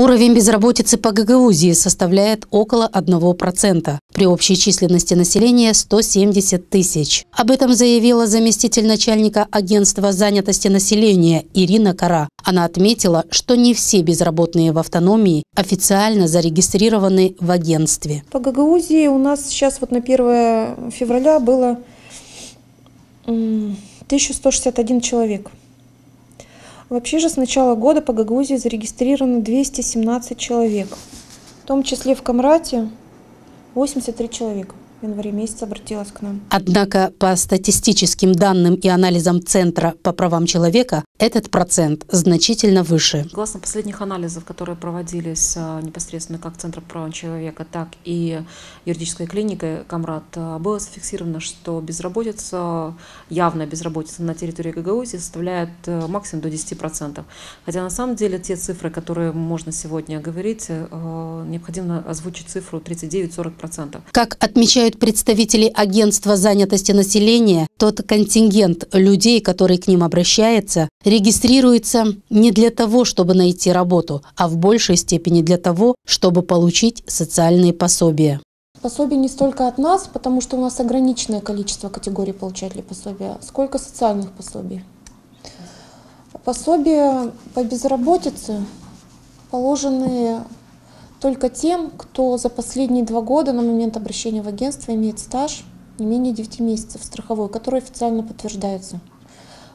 Уровень безработицы по Гагаузии составляет около 1%. При общей численности населения 170 тысяч. Об этом заявила заместитель начальника агентства занятости населения Ирина Кара. Она отметила, что не все безработные в автономии официально зарегистрированы в агентстве. По Гагаузии у нас сейчас на 1 февраля было 1161 человек. Вообще же с начала года по Гагаузии зарегистрировано 217 человек. В том числе в Камрате 83 человека в январе месяце обратилось к нам. Однако по статистическим данным и анализам Центра по правам человека этот процент значительно выше. Согласно последних анализов, которые проводились непосредственно как Центром по правам человека, так и юридической клиникой Камрат, было зафиксировано, что безработица, явная безработица на территории Гагаузии составляет максимум до 10%. Хотя на самом деле те цифры, которые можно сегодня говорить, необходимо озвучить цифру 39-40%. Как отмечают представители агентства занятости населения, тот контингент людей, который к ним обращается, регистрируется не для того, чтобы найти работу, а в большей степени для того, чтобы получить социальные пособия. Пособие не столько от нас, потому что у нас ограниченное количество категорий получателей пособия, сколько социальных пособий. Пособия по безработице положены только тем, кто за последние 2 года на момент обращения в агентство имеет стаж не менее 9 месяцев страховой, который официально подтверждается.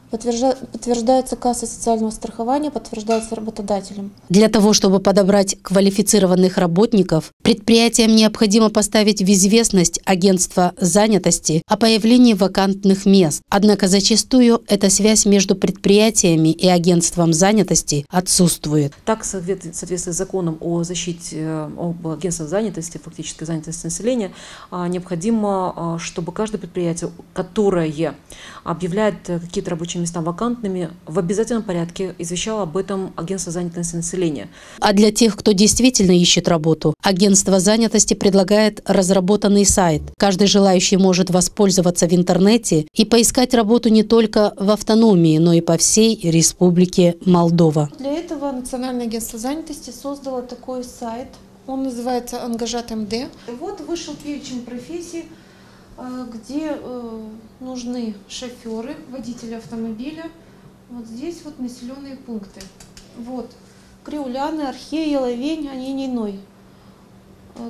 Подтверждается кассой социального страхования, подтверждается работодателем. Для того, чтобы подобрать квалифицированных работников, предприятиям необходимо поставить в известность агентство занятости о появлении вакантных мест. Однако зачастую эта связь между предприятиями и агентством занятости отсутствует. Так, в соответствии с законом о защите об агентстве занятости, фактической занятости населения, необходимо, чтобы каждое предприятие, которое объявляет какие-то рабочие места вакантными, в обязательном порядке извещало об этом агентство занятости населения. А для тех, кто действительно ищет работу, агентство занятости предлагает разработанный сайт. Каждый желающий может воспользоваться в интернете и поискать работу не только в автономии, но и по всей Республике Молдова. Для этого Национальное агентство занятости создало такой сайт. Он называется «Ангажат МД». Вот вышел перечень профессий, где нужны шоферы, водители автомобиля. Вот здесь населенные пункты. Вот Криуляны, Архея, Лавень, Анениной.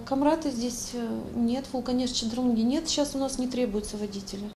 Камрата здесь нет, Вулканеш, Чедрунги нет. Сейчас у нас не требуются водители.